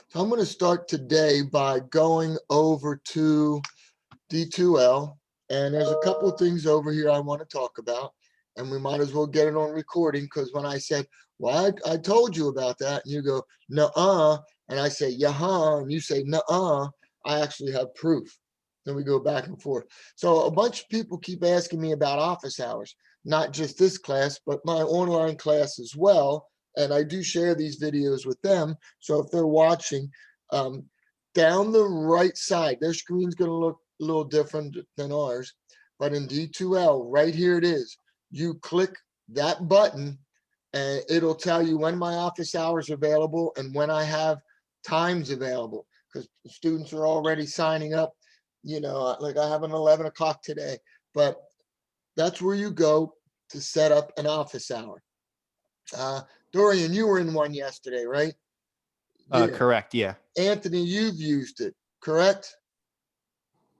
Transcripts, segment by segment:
So I'm going to start today by going over to D2L, and there's a couple of things over here I want to talk about, and we might as well get it on recording, because when I said, well, I told you about that, and you go, nuh-uh, and I say, yeah, and you say, nuh-uh, I actually have proof. Then we go back and forth. So a bunch of people keep asking me about office hours, not just this class, but my online class as well. And I do share these videos with them. So if they're watching, down the right side, their screen's going to look a little different than ours. But in D2L, right here it is. You click that button and it'll tell you when my office hours are available and when I have times available, because students are already signing up. You know, like I have an 11 o'clock today, but that's where you go to set up an office hour. Dorian, you were in one yesterday, right? Yeah. Correct. Yeah. Anthony, you've used it, correct?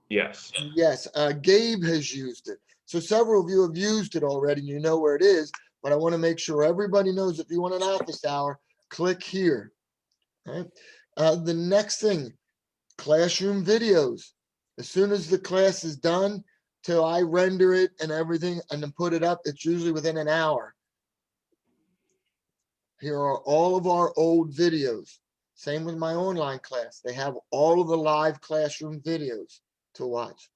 Yes. Yes. Gabe has used it. So several of you have used it already. You know where it is, but I want to make sure everybody knows if you want an office hour, click here. All right. The next thing, classroom videos. As soon as the class is done, till I render it and everything and then put it up, it's usually within an hour. Here are all of our old videos. Same with my online class. They have all of the live classroom videos to watch.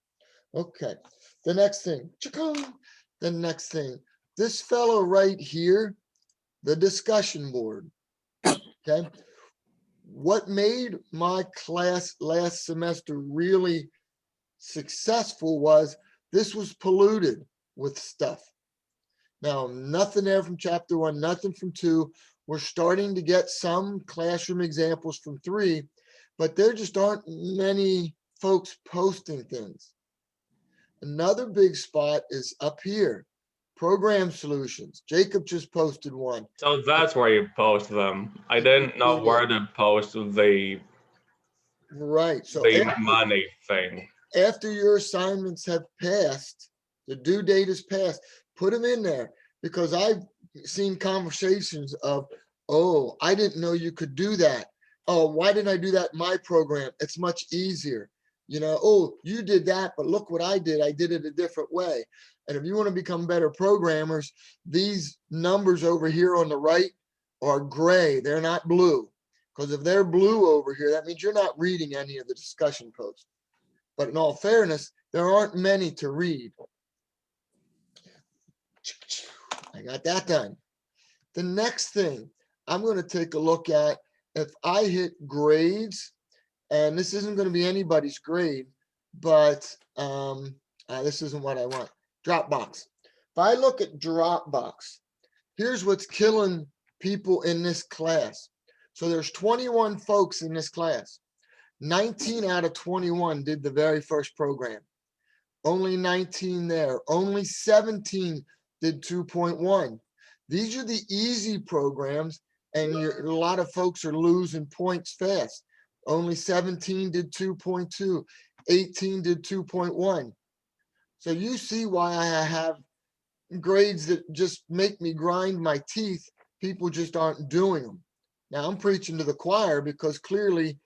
Okay, the next thing, the next thing, this fellow right here, the discussion board, okay? What made my class last semester really successful was this was polluted with stuff. Now, nothing there from chapter 1, nothing from 2. We're starting to get some classroom examples from 3, but there just aren't many folks posting things. Another big spot is up here, program solutions. Jacob just posted one. So that's where you post them. I didn't know where to post the Right. So money thing. after your assignments have passed, the due date is passed, put them in there, because I've seen conversations of, oh, I didn't know you could do that. Oh, why didn't I do that in my program? It's much easier. You know, oh, you did that, but look what I did. I did it a different way. And if you want to become better programmers, these numbers over here on the right are gray. They're not blue. Because if they're blue over here, that means you're not reading any of the discussion posts. But in all fairness, there aren't many to read. I got that done. The next thing I'm going to take a look at, if I hit grades, and this isn't going to be anybody's grade, but this isn't what I want. Dropbox. If I look at Dropbox, here's what's killing people in this class. So there's 21 folks in this class. 19 out of 21 did the very first program. Only 19 there. Only 17 did 2.1. These are the easy programs, and a lot of folks are losing points fast. Only 17 did 2.2. 18 did 2.1. So you see why I have grades that just make me grind my teeth. People just aren't doing them. Now I'm preaching to the choir, because clearly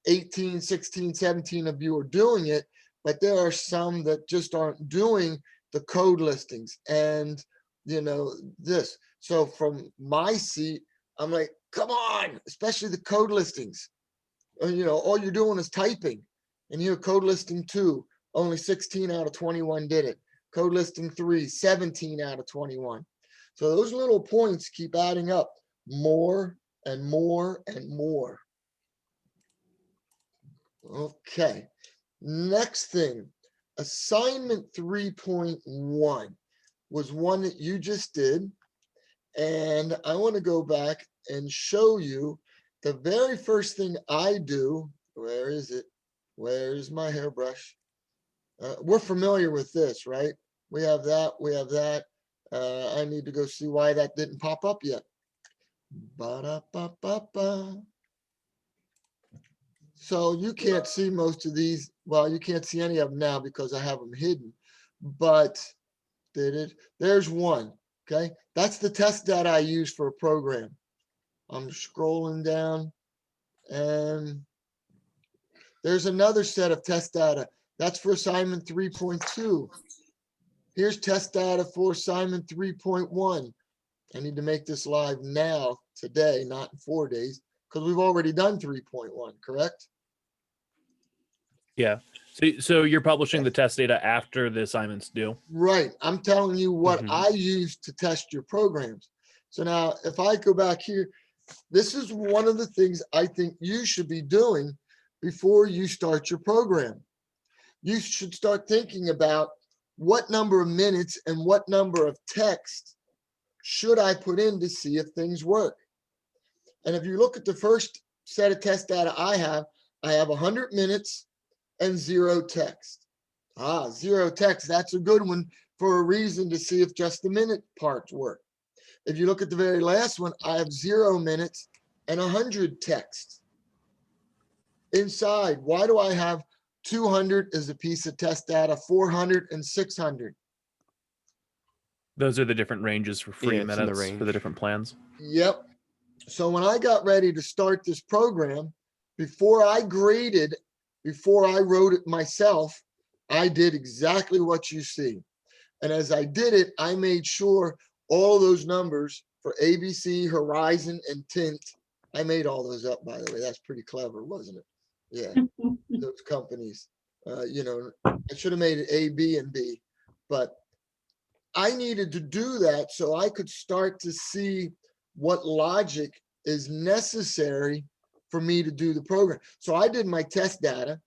18, 16, 17 of you are doing it, but there are some that just aren't doing the code listings and, you know, this. So from my seat, I'm like, come on, especially the code listings. You know, all you're doing is typing. And here, code listing 2, only 16 out of 21 did it. Code listing 3, 17 out of 21. So those little points keep adding up more and more and more. Okay, next thing, assignment 3.1 was one that you just did. And I want to go back and show you the very first thing I do. Where is it? Where's my hairbrush? We're familiar with this, right? We have that, we have that. I need to go see why that didn't pop up yet. Ba-da-ba-ba-ba. So you can't see most of these. Well, you can't see any of them now because I have them hidden, but there's one, okay? That's the test data I use for a program. I'm scrolling down, and there's another set of test data. That's for assignment 3.2. Here's test data for assignment 3.1. I need to make this live now, today, not in 4 days, because we've already done 3.1, correct? Yeah. So you're publishing the test data after the assignment's due? Right. I'm telling you what Mhm. I use to test your programs. So now if I go back here, this is one of the things I think you should be doing before you start your program. You should start thinking about what number of minutes and what number of text should I put in to see if things work. And if you look at the first set of test data I have 100 minutes and 0 text. 0 text, that's a good one for a reason to see if just the minute parts work. If you look at the very last one, I have 0 minutes and 100 text. Inside, why do I have 200 as a piece of test data, 400 and 600? Those are the different ranges for free Yeah, it's in the minutes for the range. different plans. Yep. So when I got ready to start this program, before I graded, before I wrote it myself, I did exactly what you see. And as I did it, I made sure all of those numbers for ABC, Horizon, and Tint, I made all those up, by the way. That's pretty clever, wasn't it? Yeah, those companies. You know, I should have made it A, B, and B, but I needed to do that so I could start to see what logic is necessary for me to do the program. So I did my test data.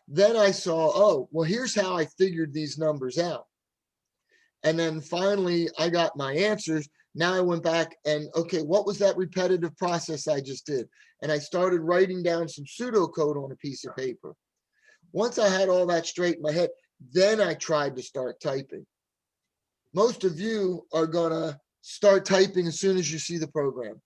Then I saw, oh, well, here's how I figured these numbers out. And then finally I got my answers. Now I went back and, okay, what was that repetitive process I just did? And I started writing down some pseudocode on a piece of paper. Once I had all that straight in my head, then I tried to start typing. Most of you are gonna start typing as soon as you see the program.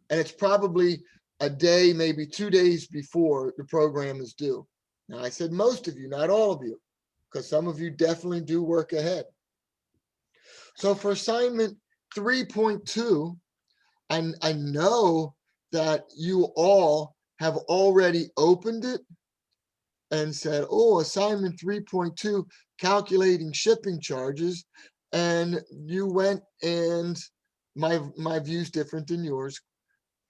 And it's probably a day, maybe 2 days before the program is due. Now I said most of you, not all of you, because some of you definitely do work ahead. So for assignment 3.2, and I know that you all have already opened it and said, oh, assignment 3.2, calculating shipping charges. And you went, and my view's different than yours.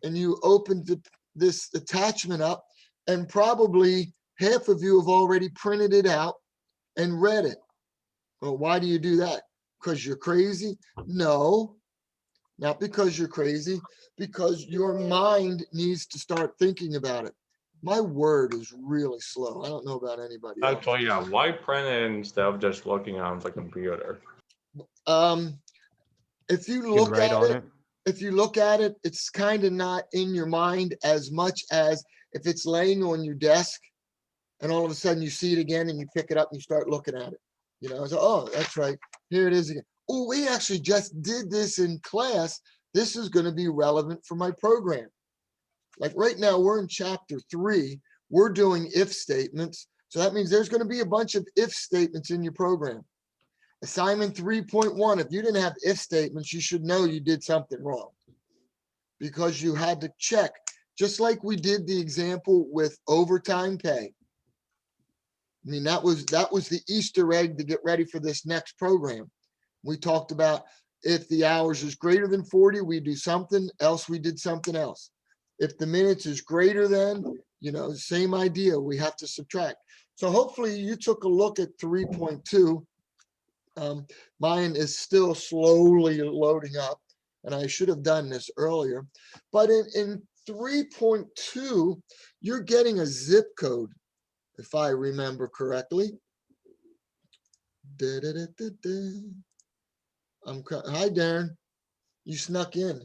And you opened this attachment up, and probably half of you have already printed it out and read it. Well, why do you do that? Because you're crazy? No, not because you're crazy, because your mind needs to start thinking about it. My word is really slow. I don't know about anybody else. Actually, yeah. Why print it instead of just looking on the computer? If you You can look write at on it, it. if you look at it, it's kind of not in your mind as much as if it's laying on your desk and all of a sudden you see it again and you pick it up and you start looking at it. You know, so, oh, that's right. Here it is again. Oh, we actually just did this in class. This is going to be relevant for my program. Like right now, we're in chapter 3. We're doing if statements. So that means there's going to be a bunch of if statements in your program. Assignment 3.1, if you didn't have if statements, you should know you did something wrong because you had to check, just like we did the example with overtime pay. I mean, that was the Easter egg to get ready for this next program. We talked about if the hours is greater than 40, we do something else, we did something else. If the minutes is greater than, you know, same idea, we have to subtract. So hopefully you took a look at 3.2. Mine is still slowly loading up, and I should have done this earlier. But in 3.2, you're getting a zip code, if I remember correctly. Hi, Darren. You snuck in.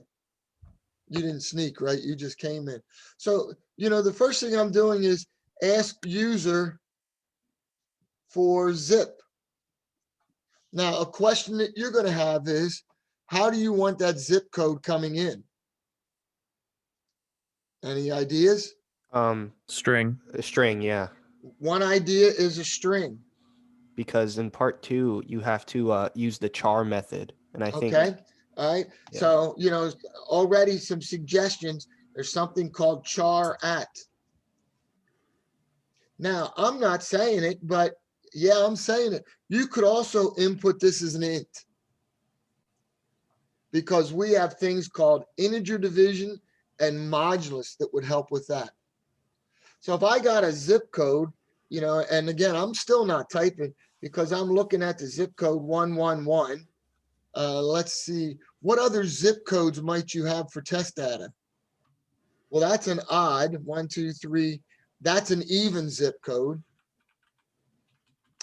You didn't sneak, right? You just came in. So, you know, the first thing I'm doing is ask user for zip. Now, a question that you're going to have is, how do you want that zip code coming in? Any ideas? String. A string, yeah. One idea is a string. Because in part 2, you have to use the char method. And I think Okay. All right, Yeah. so, already some suggestions. There's something called char at. Now, I'm not saying it, but yeah, I'm saying it. You could also input this as an int. Because we have things called integer division and modulus that would help with that. So if I got a zip code, and again, I'm still not typing because I'm looking at the zip code 111. Let's see, what other zip codes might you have for test data? Well, that's an odd, 1, 2, 3. That's an even zip code.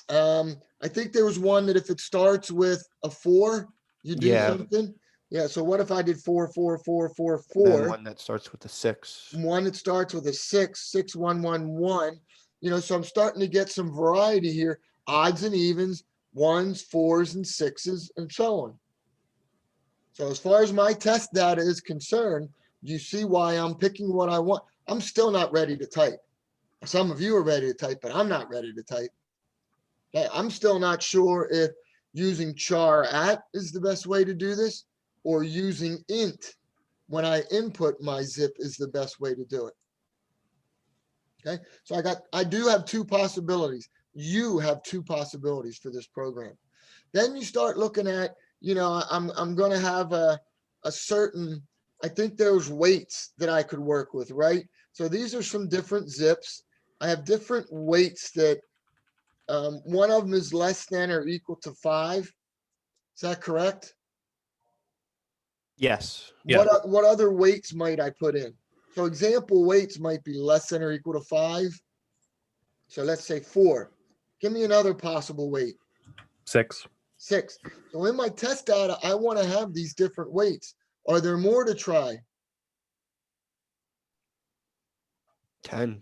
I think there was one that if it starts with a 4, you do Yeah. something. Yeah, so what if I did 4, 4, 4, 4, And then 4? one that starts with a 6. One that starts with a 6, 6, 1, 1, 1. So I'm starting to get some variety here, odds and evens, 1s, 4s, and 6s, and so on. So as far as my test data is concerned, you see why I'm picking what I want. I'm still not ready to type. Some of you are ready to type, but I'm not ready to type. Okay, I'm still not sure if using char at is the best way to do this, or using int when I input my zip is the best way to do it. Okay, so I do have 2 possibilities. You have 2 possibilities for this program. Then you start looking at, I'm going to have a certain, I think there's weights that I could work with, right? So these are some different zips. I have different weights that one of them is less than or equal to 5. Is that correct? Yes. Yeah. What other weights might I put in? So example weights might be less than or equal to 5. So let's say 4. Give me another possible weight. 6. 6. So in my test data, I want to have these different weights. Are there more to try? 10.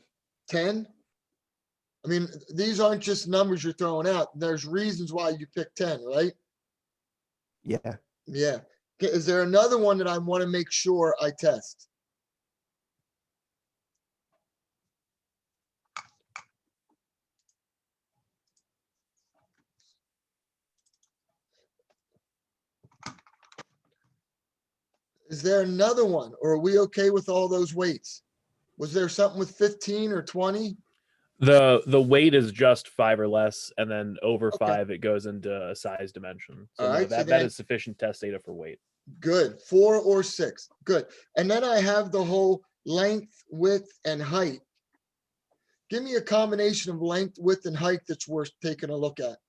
10? I mean, these aren't just numbers you're throwing out. There's reasons why you pick 10, right? Yeah. Yeah. Okay, is there another one that I want to make sure I test? Is there another one, or are we okay with all those weights? Was there something with 15 or 20? The weight is just 5 or less, and then over Okay. 5 it goes into a size dimension. So All no, right, so that then- is sufficient test data for weight. Good. 4 or 6. Good. And then I have the whole length, width, and height. Give me a combination of length, width, and height that's worth taking a look at.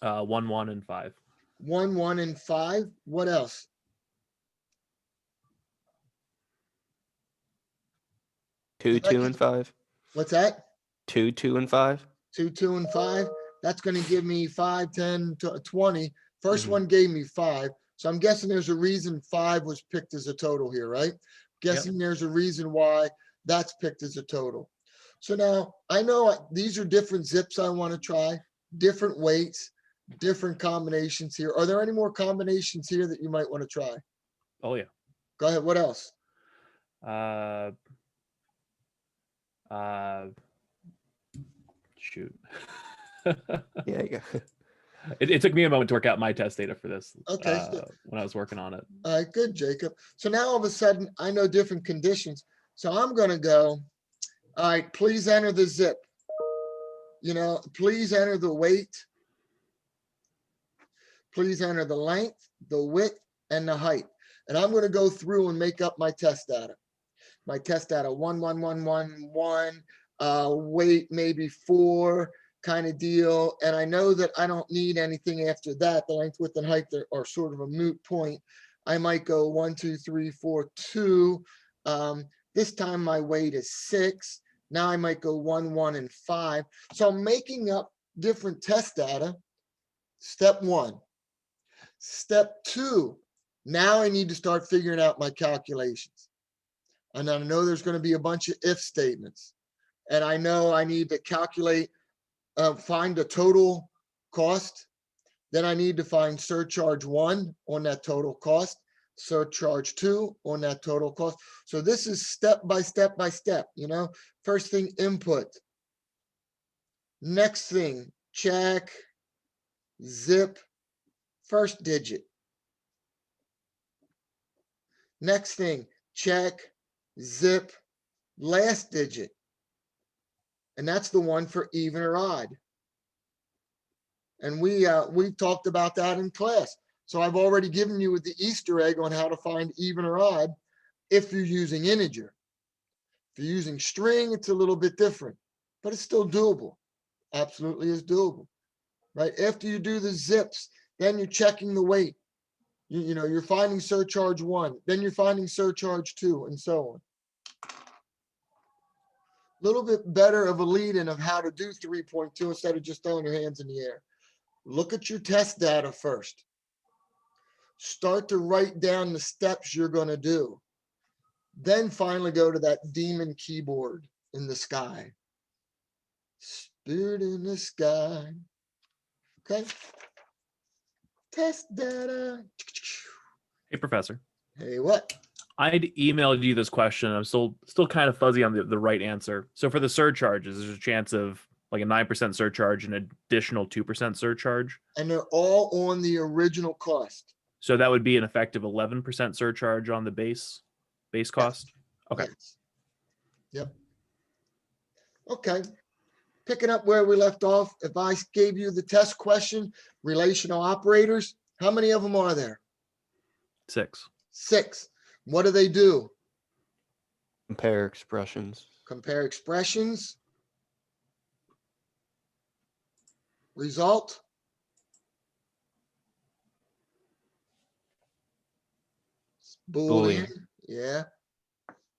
1, 1, and 5. 1, 1, and 5. What else? Two, If I 2, could- and 5. What's that? 2, 2, and 5. 2, 2, and 5. That's going to give me 5, 10, 20. First Mhm. one gave me 5. So I'm guessing there's a reason 5 was picked as a total here, right? Guessing there's a reason why that's picked as a total. So now I know these are different zips I want to try, different weights, different combinations here. Are there any more combinations here that you might want to try? Oh yeah. Go ahead. What else? Shoot. Yeah. Yeah. It took me a moment to work out my test data for this. Okay, so- When I was working on it. All right, good, Jacob. So now all of a sudden I know different conditions. So I'm going to go, all right, please enter the zip. Please enter the weight. Please enter the length, the width, and the height. And I'm going to go through and make up my test data. My test data, 1, 1, 1, 1, 1, weight maybe 4 kind of deal. And I know that I don't need anything after that. The length, width, and height are sort of a moot point. I might go 1, 2, 3, 4, 2. This time my weight is 6. Now I might go 1, 1, and 5. So I'm making up different test data. Step 1. Step 2, now I need to start figuring out my calculations. And I know there's going to be a bunch of if statements. And I know I need to calculate, find the total cost. Then I need to find surcharge 1 on that total cost, surcharge 2 on that total cost. So this is step by step by step, First thing, input. Next thing, check, zip, first digit. Next thing, check, zip, last digit. And that's the one for even or odd. And we talked about that in class. So I've already given you the Easter egg on how to find even or odd if you're using integer. If you're using string, it's a little bit different, but it's still doable. Absolutely is doable, right? After you do the zips, then you're checking the weight. You know, you're finding surcharge 1, then you're finding surcharge 2, and so on. A little bit better of a lead-in of how to do 3.2 instead of just throwing your hands in the air. Look at your test data first. Start to write down the steps you're going to do. Then finally go to that demon keyboard in the sky. Spirit in the sky. Okay. Test data. Hey, Professor. Hey, what? I'd emailed you this question. I'm still kind of fuzzy on the right answer. So for the surcharges, there's a chance of like a 9% surcharge and an additional 2% surcharge. And they're all on the original cost. So that would be an effective 11% surcharge on the base cost. Okay. Yes. Yep. Okay. Picking up where we left off, if I gave you the test question, relational operators, how many of them are there? 6. 6. What do they do? Compare expressions. Compare expressions. Result. Boolean. Yeah.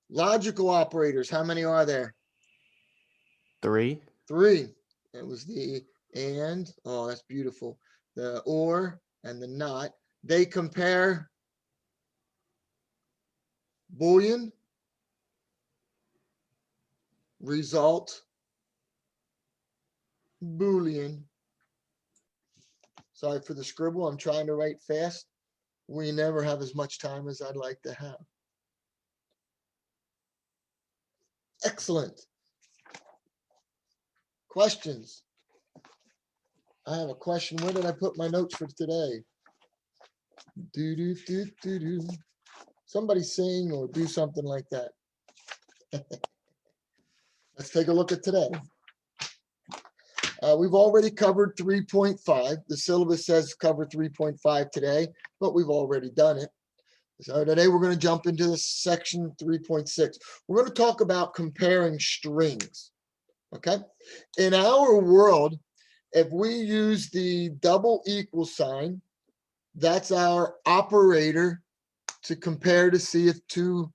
Logical operators, how many are there? 3. 3. It was the and, oh, that's beautiful. The or and the not. They compare Boolean, result, Boolean. Sorry for the scribble. I'm trying to write fast. We never have as much time as I'd like to have. Excellent. Questions? I have a question. Where did I put my notes for today? Do. Somebody sing or do something like that. Let's take a look at today. We've already covered 3.5. The syllabus says cover 3.5 today, but we've already done it. So today we're going to jump into the section 3.6. We're going to talk about comparing strings. Okay. In our world, if we use the double equal sign, that's our operator to compare to see if two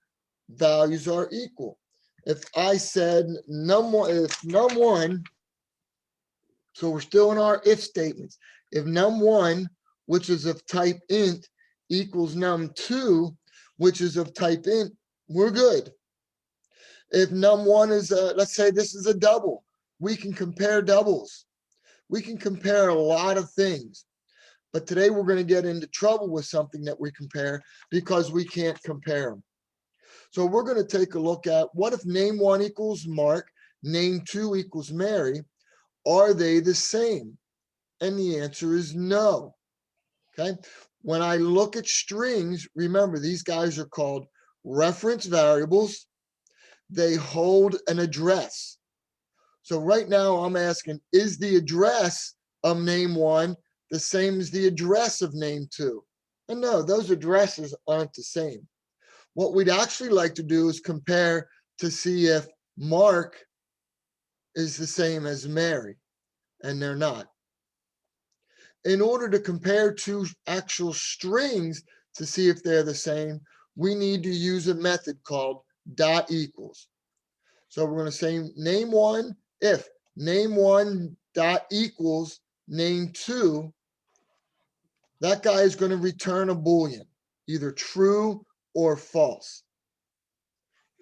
values are equal. If I said num1, so we're still in our if statements. If num1, which is of type int, equals num2, which is of type int, we're good. If num1 is, let's say this is a double, we can compare doubles. We can compare a lot of things. But today we're going to get into trouble with something that we compare because we can't compare them. So we're going to take a look at what if name 1 equals Mark, name 2 equals Mary. Are they the same? And the answer is no. Okay. When I look at strings, remember these guys are called reference variables. They hold an address. So right now I'm asking, is the address of name 1 the same as the address of name 2? And no, those addresses aren't the same. What we'd actually like to do is compare to see if Mark is the same as Mary, and they're not. In order to compare two actual strings to see if they're the same, we need to use a method called dot equals. So we're going to say name 1, if name 1 dot equals name 2, that guy is going to return a Boolean, either true or false.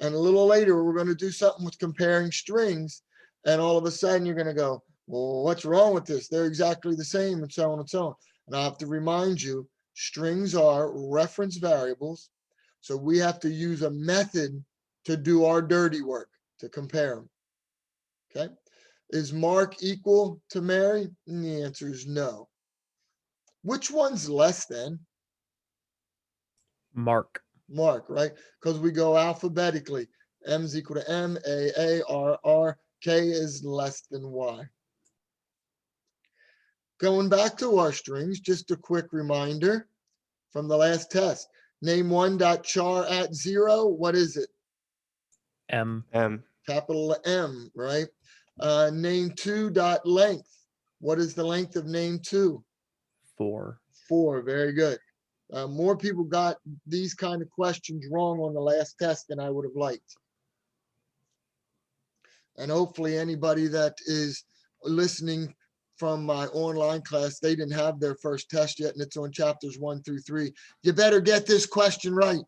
And a little later, we're going to do something with comparing strings. And all of a sudden, you're going to go, well, what's wrong with this? They're exactly the same, and so on and so on. And I have to remind you, strings are reference variables. So we have to use a method to do our dirty work, to compare them. Okay. Is Mark equal to Mary? And the answer is no. Which one's less than? Mark. mark, right? Because we go alphabetically. M is equal to M, A, R, R, K is less than Y. Going back to our strings, just a quick reminder from the last test. Name one dot char at 0. What is it? M. M. Capital M, right? Name two dot length. What is the length of name two? 4. 4. Very good. More people got these kind of questions wrong on the last test than I would have liked. And hopefully anybody that is listening from my online class, they didn't have their first test yet, and it's on chapters 1 through 3. You better get this question right.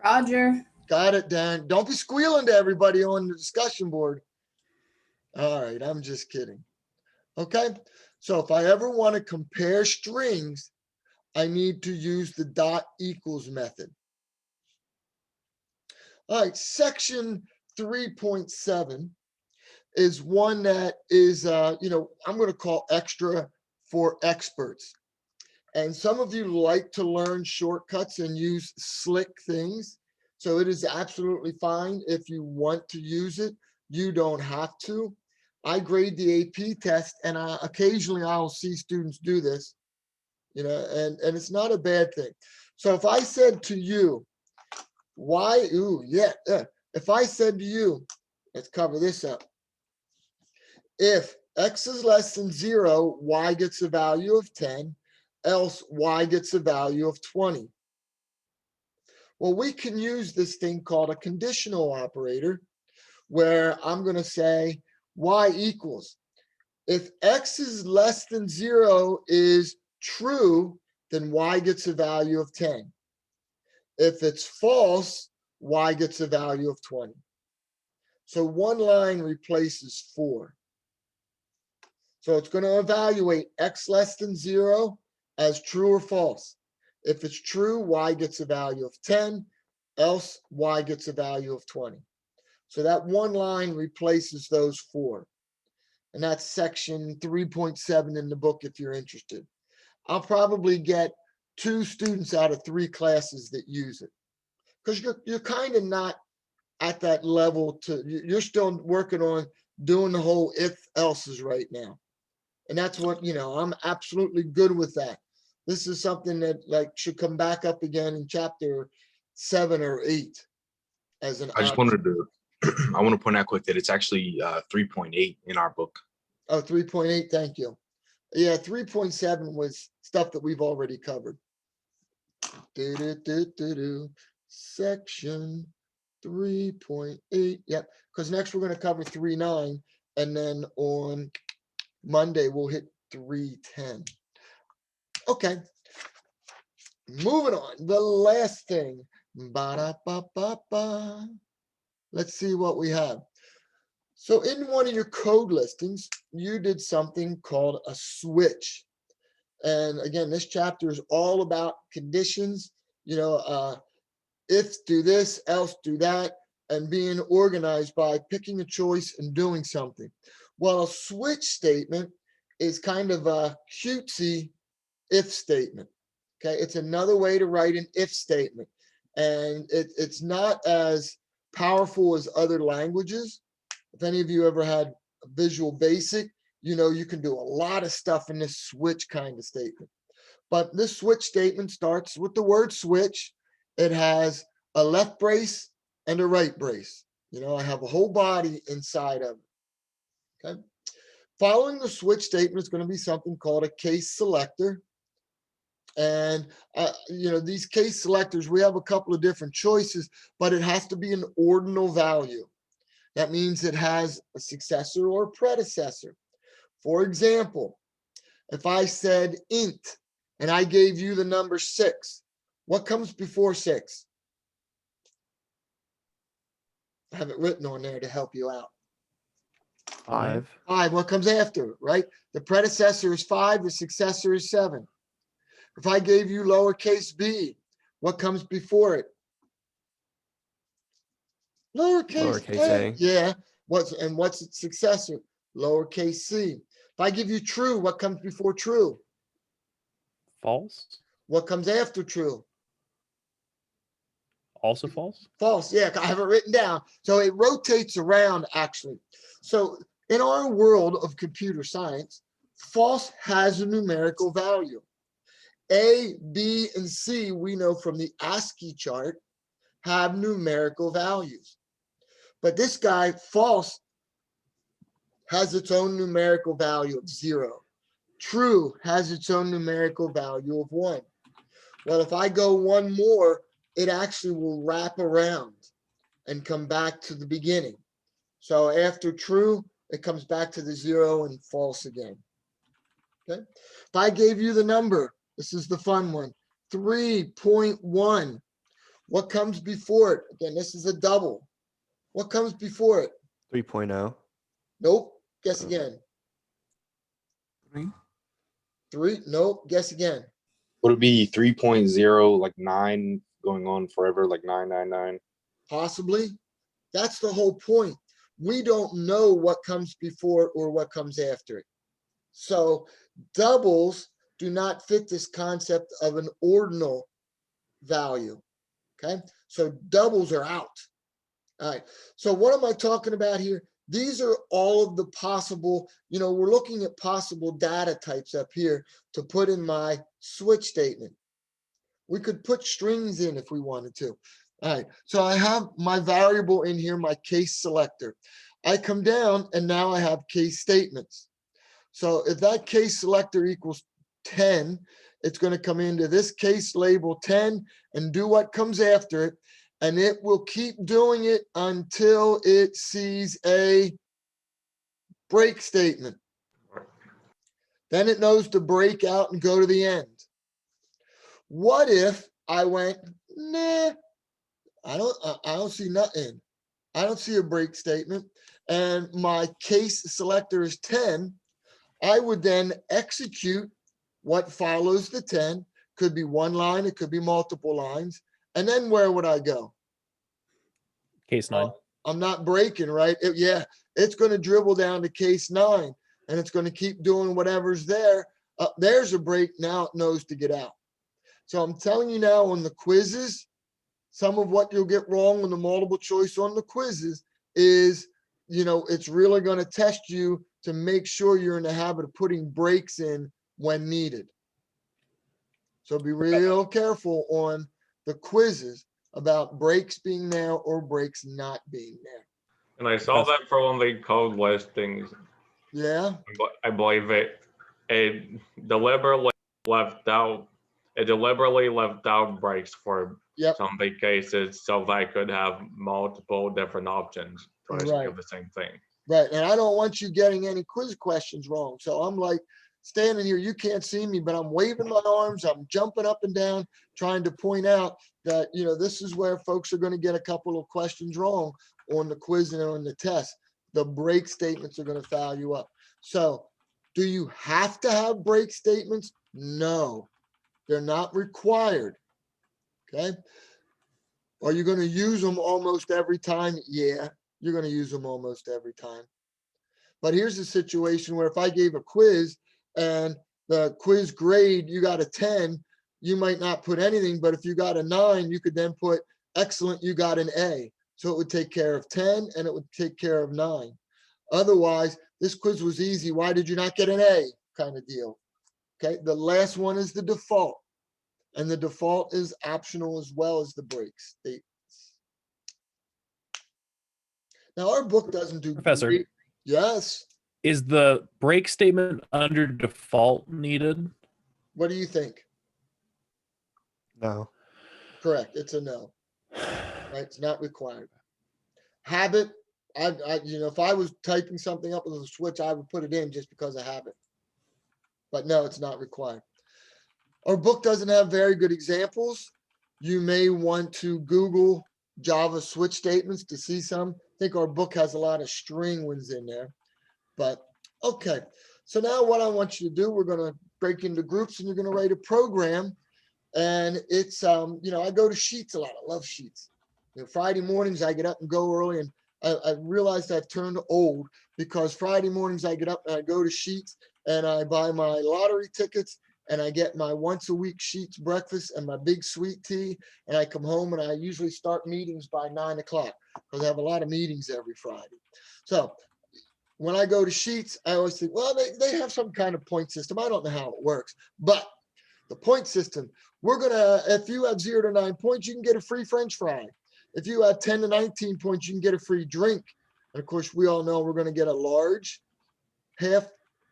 Roger. Got it, Dan. Don't be squealing to everybody on the discussion board. All right, I'm just kidding. Okay, so if I ever want to compare strings, I need to use the dot equals method. All right, section 3.7 is one that is, I'm going to call extra for experts. And some of you like to learn shortcuts and use slick things. So it is absolutely fine if you want to use it. You don't have to. I grade the AP test, and occasionally I'll see students do this, and it's not a bad thing. So if I said to you, if I said to you, let's cover this up. If X is less than 0, Y gets a value of 10, else Y gets a value of 20. Well, we can use this thing called a conditional operator, where I'm going to say Y equals. If X is less than 0 is true, then Y gets a value of 10. If it's false, Y gets a value of 20. So one line replaces 4. So it's going to evaluate X less than 0 as true or false. If it's true, Y gets a value of 10, else Y gets a value of 20. So that one line replaces those 4. And that's section 3.7 in the book if you're interested. I'll probably get 2 students out of 3 classes that use it. Because you're kind of not at that level you're still working on doing the whole if else's right now. And that's what, I'm absolutely good with that. This is something that should come back up again in chapter 7 or 8 as an I just option. wanted to, I want to point out quick that it's actually 3.8 in our book. Oh, 3.8, thank you. Yeah, 3.7 was stuff that we've already covered. Section 3.8, yep, because next we're going to cover 3.9, and then on Monday we'll hit 3.10. Okay, moving on. The last thing. Ba-da-ba-ba-ba. Let's see what we have. So in one of your code listings, you did something called a switch. And again, this chapter is all about conditions, if do this, else do that, and being organized by picking a choice and doing something. Well, a switch statement is kind of a cutesy if statement. Okay, it's another way to write an if statement. And it's not as powerful as other languages. If any of you ever had Visual Basic, you can do a lot of stuff in this switch kind of statement. But this switch statement starts with the word switch. It has a left brace and a right brace. I have a whole body inside of it. Okay. Following the switch statement is going to be something called a case selector. And, these case selectors, we have a couple of different choices, but it has to be an ordinal value. That means it has a successor or a predecessor. For example, if I said int and I gave you the number 6, what comes before 6? I have it written on there to help you out. 5. 5, what comes after, right? The predecessor is 5, the successor is 7. If I gave you lowercase b, what comes before it? Lowercase a. Yeah. What's its successor? Lowercase c. If I give you true, what comes before true? False. What comes after true? Also false? False, yeah, I have it written down. So it rotates around actually. So in our world of computer science, false has a numerical value. A, B, and C, we know from the ASCII chart, have numerical values. But this guy, false, has its own numerical value of 0. True has its own numerical value of 1. Well, if I go one more, it actually will wrap around and come back to the beginning. So after true, it comes back to the 0 and false again. Okay. If I gave you the number, this is the fun one, 3.1. What comes before it? Again, this is a double. What comes before it? 3.0. Nope. Guess again. 3. 3. Nope. Guess again. Would it be 3.0, like 9 going on forever, like 999? Possibly. That's the whole point. We don't know what comes before or what comes after it. So doubles do not fit this concept of an ordinal value. Okay. So doubles are out. All right. So what am I talking about here? These are all of the possible, we're looking at possible data types up here to put in my switch statement. We could put strings in if we wanted to. All right, so I have my variable in here, my case selector. I come down and now I have case statements. So if that case selector equals 10, it's going to come into this case label 10 and do what comes after it. And it will keep doing it until it sees a break statement. Then it knows to break out and go to the end. What if I went, nah, I don't see nothing. I don't see a break statement. And my case selector is 10. I would then execute what follows the 10. Could be one line, it could be multiple lines. And then where would I go? Case 9. I'm not breaking, right? It's going to dribble down to case 9 and it's going to keep doing whatever's there. There's a break. Now it knows to get out. So I'm telling you now on the quizzes, some of what you'll get wrong on the multiple choice on the quizzes is, it's really going to test you to make sure you're in the habit of putting breaks in when needed. So be real careful on the quizzes about breaks being there or breaks not being there. And I saw that for one of the code listings. Yeah. I believe it deliberately left out breaks for Yep. some of the cases so they could have multiple different options to actually Right. do the same thing. Right. And I don't want you getting any quiz questions wrong. So I'm like standing here, you can't see me, but I'm waving my arms, I'm jumping up and down, trying to point out that, this is where folks are going to get a couple of questions wrong on the quiz and on the test. The break statements are going to foul you up. So do you have to have break statements? No, they're not required. Okay. Are you going to use them almost every time? Yeah, you're going to use them almost every time. But here's a situation where if I gave a quiz and the quiz grade, you got a 10, you might not put anything, but if you got a 9, you could then put excellent, you got an A. So it would take care of 10 and it would take care of 9. Otherwise, this quiz was easy. Why did you not get an A kind of deal? Okay, the last one is the default. And the default is optional as well as the break statements. Now, our book doesn't do Professor. great. Yes. Is the break statement under default needed? What do you think? No. Correct. It's a no. Right? It's not required. Habit. If I was typing something up with a switch, I would put it in just because of habit. But no, it's not required. Our book doesn't have very good examples. You may want to Google Java switch statements to see some. I think our book has a lot of string ones in there. But okay. So now what I want you to do, we're going to break into groups and you're going to write a program. And it's, I go to Sheets a lot. I love Sheets. Friday mornings, I get up and go early, and I realized I've turned old because Friday mornings I get up and I go to Sheets and I buy my lottery tickets and I get my once a week sheets breakfast and my big sweet tea. And I come home and I usually start meetings by 9 o'clock because I have a lot of meetings every Friday. So when I go to sheets, I always think, well, they have some kind of point system. I don't know how it works, but the point system, if you have 0 to 9 points, you can get a free French fry. If you have 10 to 19 points, you can get a free drink. And of course, we all know we're going to get a large, half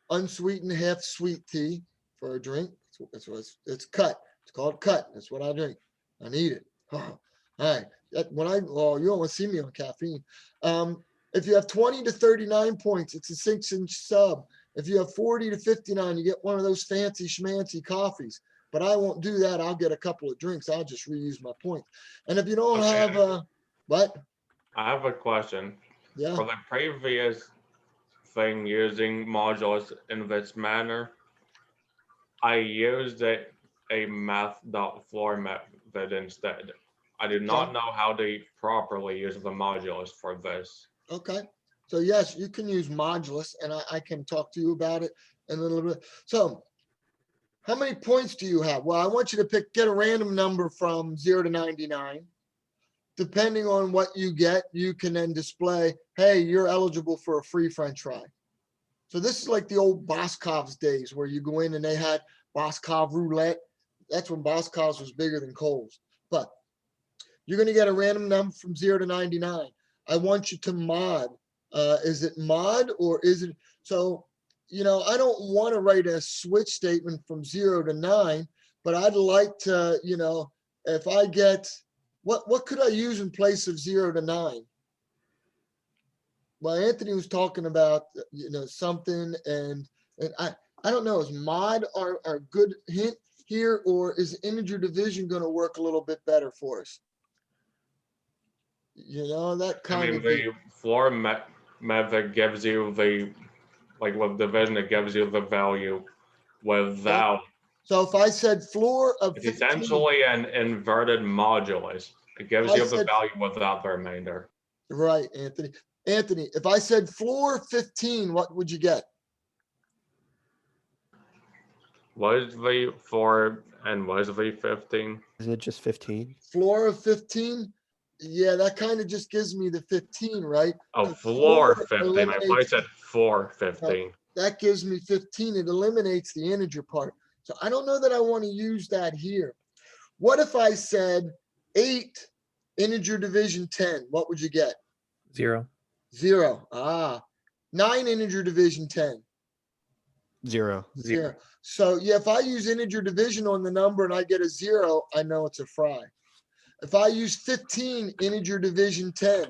unsweetened, half sweet tea for a drink. It's cut. It's called cut. That's what I drink. I need it. All right. You don't want to see me on caffeine. If you have 20 to 39 points, it's a 6-inch sub. If you have 40 to 59, you get one of those fancy schmancy coffees. But I won't do that. I'll get a couple of drinks. I'll just reuse my points. And if you don't have what? I have a question. Yeah. For the previous thing using modulus in this manner, I used a math.floor method instead. I did not know how to properly use the modulus for this. Okay. So yes, you can use modulus, and I can talk to you about it in a little bit. So how many points do you have? Well, I want you to get a random number from 0 to 99. Depending on what you get, you can then display, hey, you're eligible for a free French fry. So this is like the old Boscov's days where you go in and they had Boscov roulette. That's when Boscov's was bigger than Kohl's. But you're going to get a random number from 0 to 99. I want you to mod. Is it mod or is it? So, I don't want to write a switch statement from 0 to 9, but I'd like to, if I get, what could I use in place of 0 to 9? Well, Anthony was talking about, something, and I don't know, is mod our good hint here, or is integer division going to work a little bit better for us? That kind of the floor method gives you with division, it gives you the value without. So if I said floor of It's 15, essentially an inverted modulus. It gives you the value without the remainder. Right, Anthony. Anthony, if I said floor 15, what would you get? What is the 4 and what is the 15? Is it just 15? Floor of 15? Yeah, that kind of just gives me the 15, right? Oh, The floor floor 15. I eliminates- thought you said 415. That gives me 15. It eliminates the integer part. So I don't know that I want to use that here. What if I said 8 integer division 10? What would you get? 0. 0. 9 integer division 10. 0. 0. So yeah, if I use integer division on the number and I get a 0, I know it's a fry. If I use 15 integer division 10,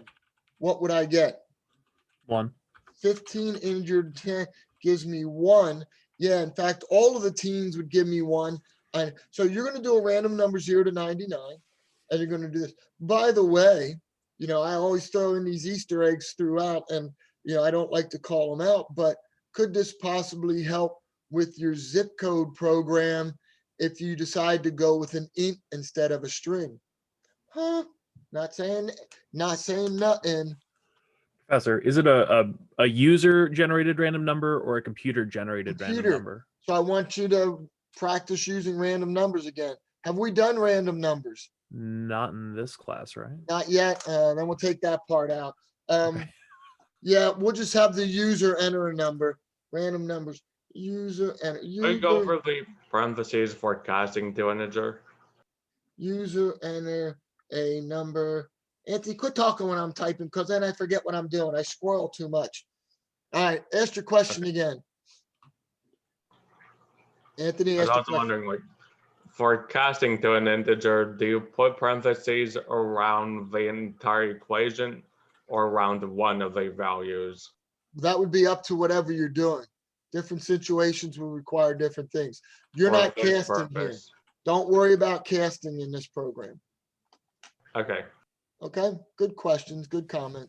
what would I get? 1. 15 integer 10 gives me 1. Yeah, in fact, all of the teens would give me 1. And so you're going to do a random number 0 to 99, and you're going to do this. By the way, I always throw in these Easter eggs throughout, and I don't like to call them out, but could this possibly help with your zip code program if you decide to go with an int instead of a string? Huh? Not saying nothing. Professor, is it a user generated random number or a computer generated random Computer. number? So I want you to practice using random numbers again. Have we done random numbers? Not in this class, right? Not yet. Then we'll take that part out. Okay. Yeah, we'll just have the user enter a number. Random numbers. User enter. We go over the parentheses for casting to integer. User enter a number. Anthony, quit talking when I'm typing, because then I forget what I'm doing. I squirrel too much. All right, ask your question again. Anthony, I was ask your also question. wondering, for casting to an integer, do you put parentheses around the entire equation or around one of the values? That would be up to whatever you're doing. Different situations will require different things. You're For not this casting here. purpose? Don't worry about casting in this program. Okay. Okay, good questions, good comments.